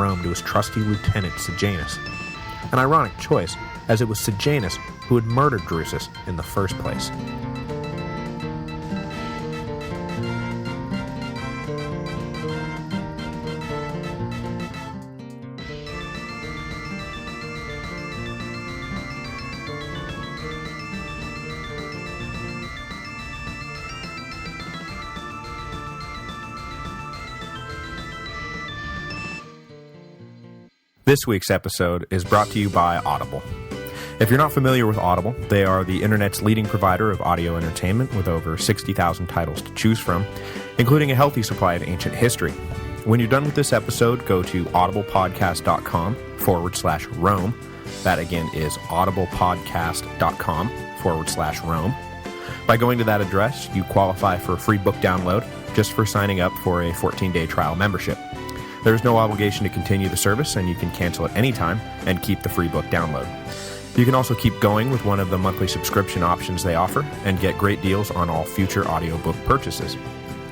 Rome to his trusty lieutenant Sejanus. An ironic choice, as it was Sejanus who had murdered Drusus in the first place. This week's episode is brought to you by Audible. If you're not familiar with Audible, they are the internet's leading provider of audio entertainment with over 60,000 titles to choose from, including a healthy supply of ancient history. When you're done with this episode, go to audiblepodcast.com/Rome. That again is audiblepodcast.com/Rome. By going to that address, you qualify for a free book download just for signing up for a 14-day trial membership. There is no obligation to continue the service, and you can cancel at any time and keep the free book download. You can also keep going with one of the monthly subscription options they offer and get great deals on all future audiobook purchases.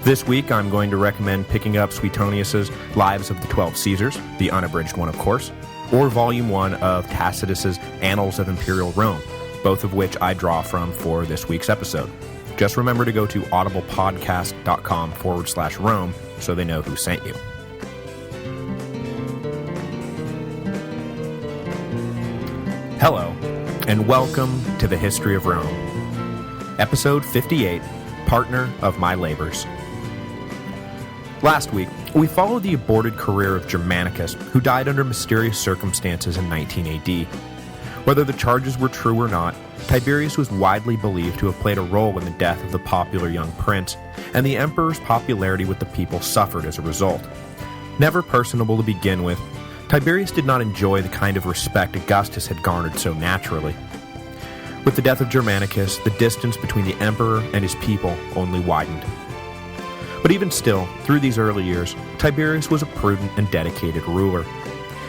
This week, I'm going to recommend picking up Suetonius's Lives of the 12 Caesars, the unabridged one of course, or Volume 1 of Tacitus's Annals of Imperial Rome, both of which I draw from for this week's episode. Just remember to go to audiblepodcast.com/Rome so they know who sent you. Hello, and welcome to the History of Rome. Episode 58, Partner of My Labors. Last week, we followed the aborted career of Germanicus, who died under mysterious circumstances in 19 AD. Whether the charges were true or not, Tiberius was widely believed to have played a role in the death of the popular young prince, and the emperor's popularity with the people suffered as a result. Never personable to begin with, Tiberius did not enjoy the kind of respect Augustus had garnered so naturally. With the death of Germanicus, the distance between the emperor and his people only widened. But even still, through these early years, Tiberius was a prudent and dedicated ruler.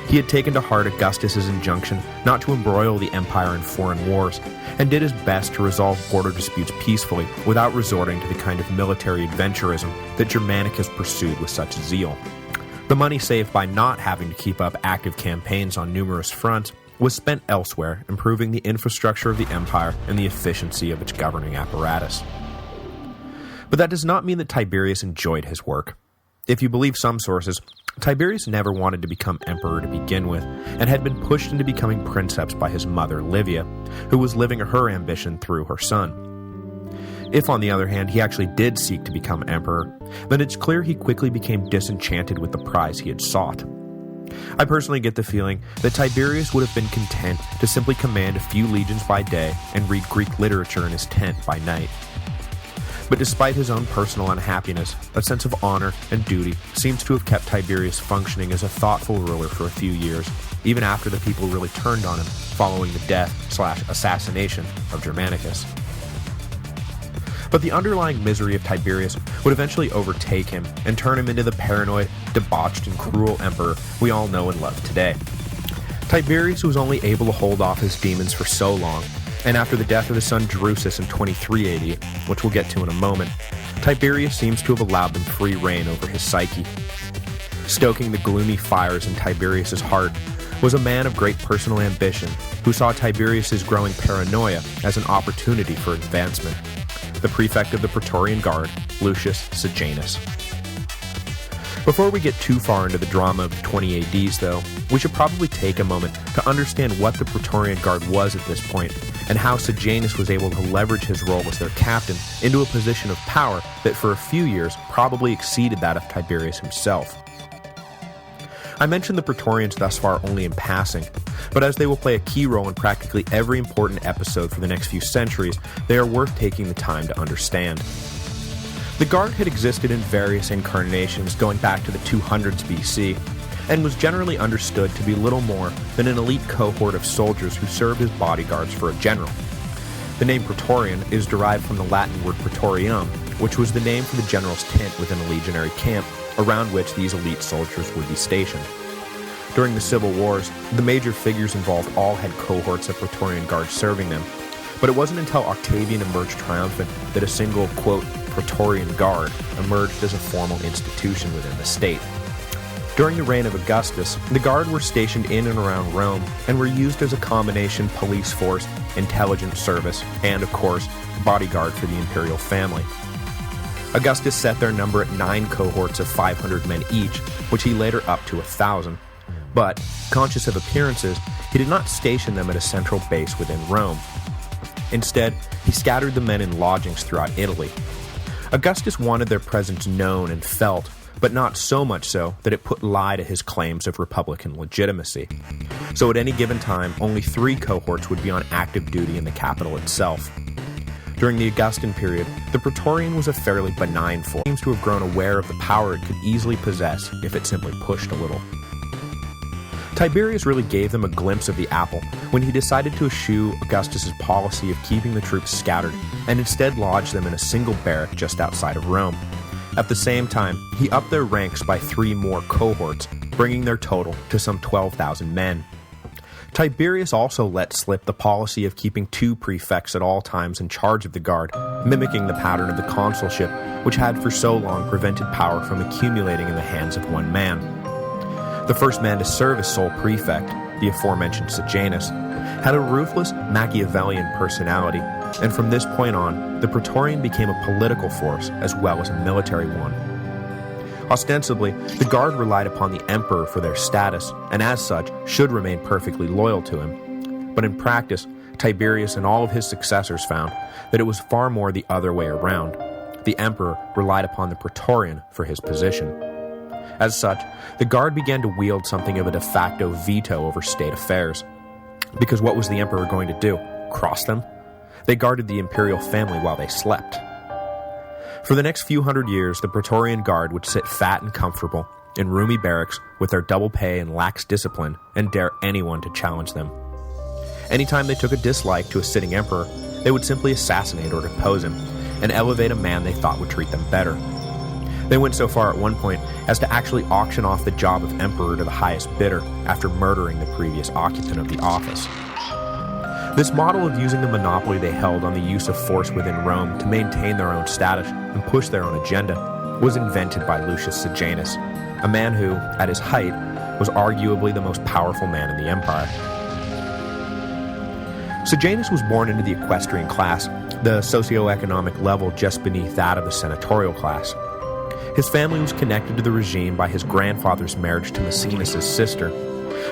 He had taken to heart Augustus's injunction not to embroil the empire in foreign wars, and did his best to resolve border disputes peacefully without resorting to the kind of military adventurism that Germanicus pursued with such zeal. The money saved by not having to keep up active campaigns on numerous fronts was spent elsewhere, improving the infrastructure of the empire and the efficiency of its governing apparatus. But that does not mean that Tiberius enjoyed his work. If you believe some sources, Tiberius never wanted to become emperor to begin with, and had been pushed into becoming princeps by his mother Livia, who was living her ambition through her son. If, on the other hand, he actually did seek to become emperor, then it's clear he quickly became disenchanted with the prize he had sought. I personally get the feeling that Tiberius would have been content to simply command a few legions by day and read Greek literature in his tent by night. But despite his own personal unhappiness, a sense of honor and duty seems to have kept Tiberius functioning as a thoughtful ruler for a few years, even after the people really turned on him following the death/assassination of Germanicus. But the underlying misery of Tiberius would eventually overtake him and turn him into the paranoid, debauched, and cruel emperor we all know and love today. Tiberius was only able to hold off his demons for so long, and after the death of his son Drusus in 23 AD, which we'll get to in a moment, Tiberius seems to have allowed them free rein over his psyche. Stoking the gloomy fires in Tiberius's heart was a man of great personal ambition who saw Tiberius's growing paranoia as an opportunity for advancement. The prefect of the Praetorian Guard, Lucius Sejanus. Before we get too far into the drama of the 20 ADs, though, we should probably take a moment to understand what the Praetorian Guard was at this point, and how Sejanus was able to leverage his role as their captain into a position of power that for a few years probably exceeded that of Tiberius himself. I mentioned the Praetorians thus far only in passing, but as they will play a key role in practically every important episode for the next few centuries, they are worth taking the time to understand. The Guard had existed in various incarnations going back to the 200s BC, and was generally understood to be little more than an elite cohort of soldiers who served as bodyguards for a general. The name Praetorian is derived from the Latin word praetorium, which was the name for the general's tent within a legionary camp, around which these elite soldiers would be stationed. During the Civil Wars, the major figures involved all had cohorts of Praetorian Guards serving them, but it wasn't until Octavian emerged triumphant that a single, quote, Praetorian Guard emerged as a formal institution within the state. During the reign of Augustus, the Guard were stationed in and around Rome and were used as a combination police force, intelligence service, and, of course, bodyguard for the imperial family. Augustus set their number at 9 cohorts of 500 men each, which he later upped to 1,000. But, conscious of appearances, he did not station them at a central base within Rome. Instead, he scattered the men in lodgings throughout Italy. Augustus wanted their presence known and felt, but not so much so that it put lie to his claims of republican legitimacy. So at any given time, only 3 cohorts would be on active duty in the capital itself. During the Augustan period, the Praetorian was a fairly benign force. It seems to have grown aware of the power it could easily possess if it simply pushed a little. Tiberius really gave them a glimpse of the apple when he decided to eschew Augustus's policy of keeping the troops scattered and instead lodged them in a single barrack just outside of Rome. At the same time, he upped their ranks by 3 more cohorts, bringing their total to some 12,000 men. Tiberius also let slip the policy of keeping 2 prefects at all times in charge of the Guard, mimicking the pattern of the consulship, which had for so long prevented power from accumulating in the hands of one man. The first man to serve as sole prefect, the aforementioned Sejanus, had a ruthless Machiavellian personality, and from this point on, the Praetorian became a political force as well as a military one. Ostensibly, the Guard relied upon the emperor for their status, and as such, should remain perfectly loyal to him. But in practice, Tiberius and all of his successors found that it was far more the other way around. The emperor relied upon the Praetorian for his position. As such, the Guard began to wield something of a de facto veto over state affairs. Because what was the emperor going to do? Cross them? They guarded the imperial family while they slept. For the next few hundred years, the Praetorian Guard would sit fat and comfortable in roomy barracks with their double pay and lax discipline and dare anyone to challenge them. Anytime they took a dislike to a sitting emperor, they would simply assassinate or depose him and elevate a man they thought would treat them better. They went so far at one point as to actually auction off the job of emperor to the highest bidder after murdering the previous occupant of the office. This model of using the monopoly they held on the use of force within Rome to maintain their own status and push their own agenda was invented by Lucius Sejanus, a man who, at his height, was arguably the most powerful man in the empire. Sejanus was born into the equestrian class, the socioeconomic level just beneath that of the senatorial class. His family was connected to the regime by his grandfather's marriage to Maecenas' sister,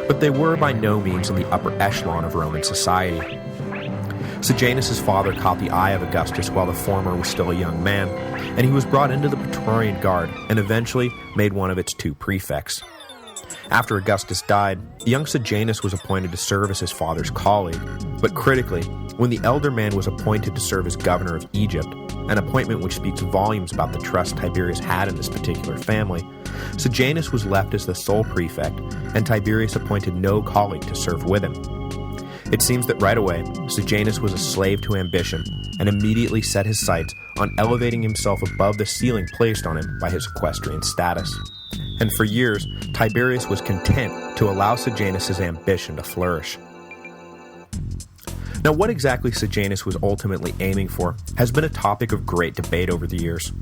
but they were by no means in the upper echelon of Roman society. Sejanus' father caught the eye of Augustus while the former was still a young man, and he was brought into the Praetorian Guard and eventually made one of its 2 prefects. After Augustus died, young Sejanus was appointed to serve as his father's colleague, but critically, when the elder man was appointed to serve as governor of Egypt, an appointment which speaks volumes about the trust Tiberius had in this particular family, Sejanus was left as the sole prefect, and Tiberius appointed no colleague to serve with him. It seems that right away, Sejanus was a slave to ambition, and immediately set his sights on elevating himself above the ceiling placed on him by his equestrian status. And for years, Tiberius was content to allow Sejanus' ambition to flourish. Now, what exactly Sejanus was ultimately aiming for has been a topic of great debate over the years.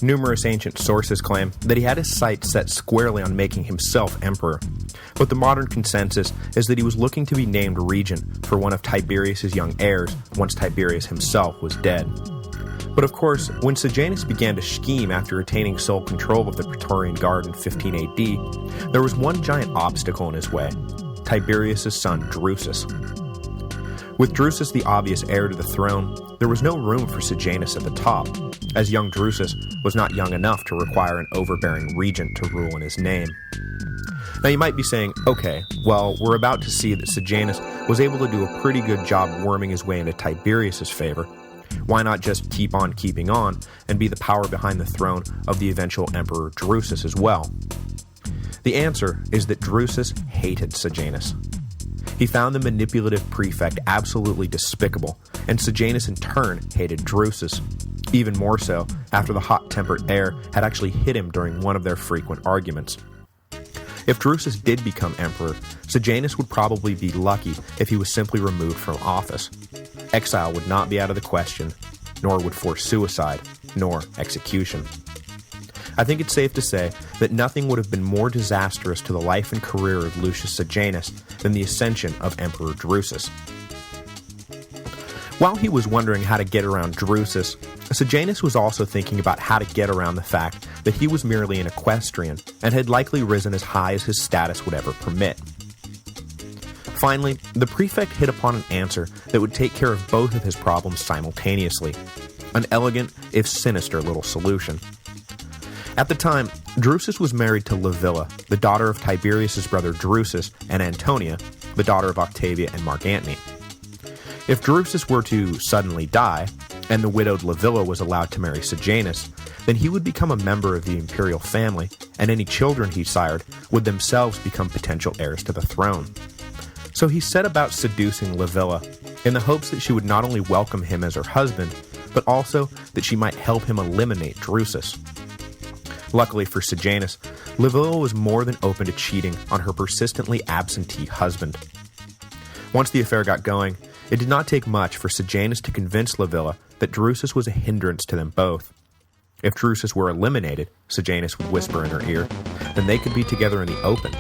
Numerous ancient sources claim that he had his sights set squarely on making himself emperor, but the modern consensus is that he was looking to be named regent for one of Tiberius' young heirs once Tiberius himself was dead. But of course, when Sejanus began to scheme after attaining sole control of the Praetorian Guard in 15 AD, there was one giant obstacle in his way: Tiberius' son Drusus. With Drusus the obvious heir to the throne, there was no room for Sejanus at the top, as young Drusus was not young enough to require an overbearing regent to rule in his name. Now you might be saying, okay, well, we're about to see that Sejanus was able to do a pretty good job worming his way into Tiberius' favor. Why not just keep on keeping on and be the power behind the throne of the eventual emperor Drusus as well? The answer is that Drusus hated Sejanus. He found the manipulative prefect absolutely despicable, and Sejanus in turn hated Drusus, even more so after the hot-tempered heir had actually hit him during one of their frequent arguments. If Drusus did become emperor, Sejanus would probably be lucky if he was simply removed from office. Exile would not be out of the question, nor would forced suicide, nor execution. I think it's safe to say that nothing would have been more disastrous to the life and career of Lucius Sejanus than the ascension of Emperor Drusus. While he was wondering how to get around Drusus, Sejanus was also thinking about how to get around the fact that he was merely an equestrian and had likely risen as high as his status would ever permit. Finally, the prefect hit upon an answer that would take care of both of his problems simultaneously, an elegant, if sinister, little solution. At the time, Drusus was married to Livilla, the daughter of Tiberius's brother Drusus, and Antonia, the daughter of Octavia and Mark Antony. If Drusus were to suddenly die, and the widowed Livilla was allowed to marry Sejanus, then he would become a member of the imperial family, and any children he sired would themselves become potential heirs to the throne. So he set about seducing Livilla, in the hopes that she would not only welcome him as her husband, but also that she might help him eliminate Drusus. Luckily for Sejanus, Livilla was more than open to cheating on her persistently absentee husband. Once the affair got going, it did not take much for Sejanus to convince Livilla that Drusus was a hindrance to them both. If Drusus were eliminated, Sejanus would whisper in her ear, then they could be together in the open.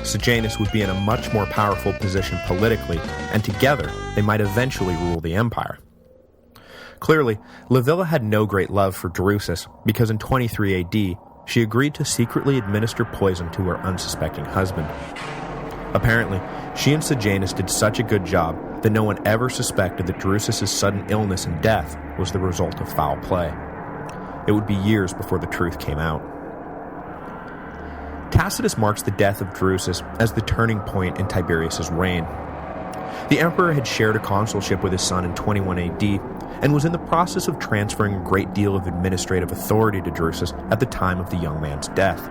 Sejanus would be in a much more powerful position politically, and together they might eventually rule the empire. Clearly, Livilla had no great love for Drusus, because in 23 AD, she agreed to secretly administer poison to her unsuspecting husband. Apparently, she and Sejanus did such a good job that no one ever suspected that Drusus' sudden illness and death was the result of foul play. It would be years before the truth came out. Tacitus marks the death of Drusus as the turning point in Tiberius' reign. The emperor had shared a consulship with his son in 21 AD, and was in the process of transferring a great deal of administrative authority to Drusus at the time of the young man's death.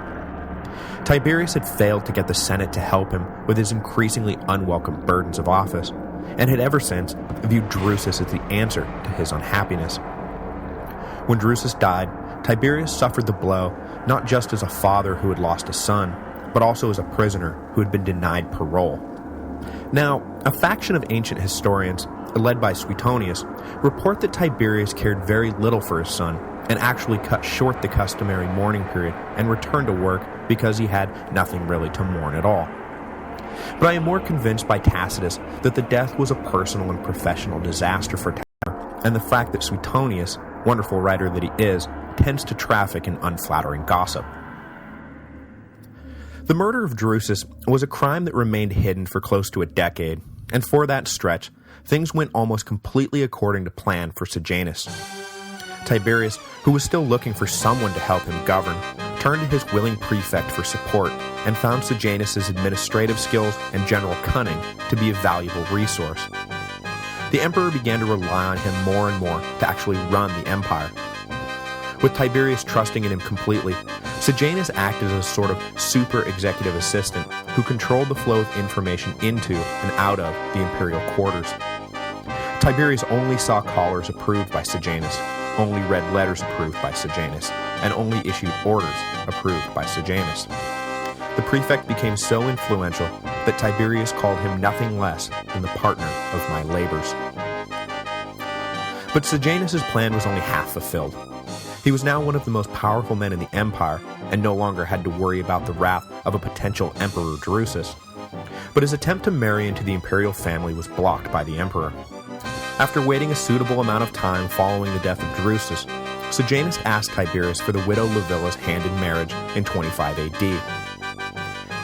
Tiberius had failed to get the Senate to help him with his increasingly unwelcome burdens of office, and had ever since viewed Drusus as the answer to his unhappiness. When Drusus died, Tiberius suffered the blow not just as a father who had lost a son, but also as a prisoner who had been denied parole. Now, a faction of ancient historians, led by Suetonius, report that Tiberius cared very little for his son, and actually cut short the customary mourning period and returned to work because he had nothing really to mourn at all. But I am more convinced by Tacitus that the death was a personal and professional disaster for Tiberius, and the fact that Suetonius, wonderful writer that he is, tends to traffic in unflattering gossip. The murder of Drusus was a crime that remained hidden for close to a decade, and for that stretch, things went almost completely according to plan for Sejanus. Tiberius, who was still looking for someone to help him govern, turned to his willing prefect for support and found Sejanus' administrative skills and general cunning to be a valuable resource. The emperor began to rely on him more and more to actually run the empire. With Tiberius trusting in him completely, Sejanus acted as a sort of super executive assistant who controlled the flow of information into and out of the imperial quarters. Tiberius only saw callers approved by Sejanus, only read letters approved by Sejanus, and only issued orders approved by Sejanus. The prefect became so influential that Tiberius called him nothing less than the partner of my labors. But Sejanus' plan was only half fulfilled. He was now one of the most powerful men in the empire, and no longer had to worry about the wrath of a potential emperor Drusus. But his attempt to marry into the imperial family was blocked by the emperor. After waiting a suitable amount of time following the death of Drusus, Sejanus asked Tiberius for the widow Livilla's hand in marriage in 25 AD.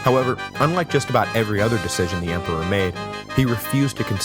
However, unlike just about every other decision the emperor made, he refused to concede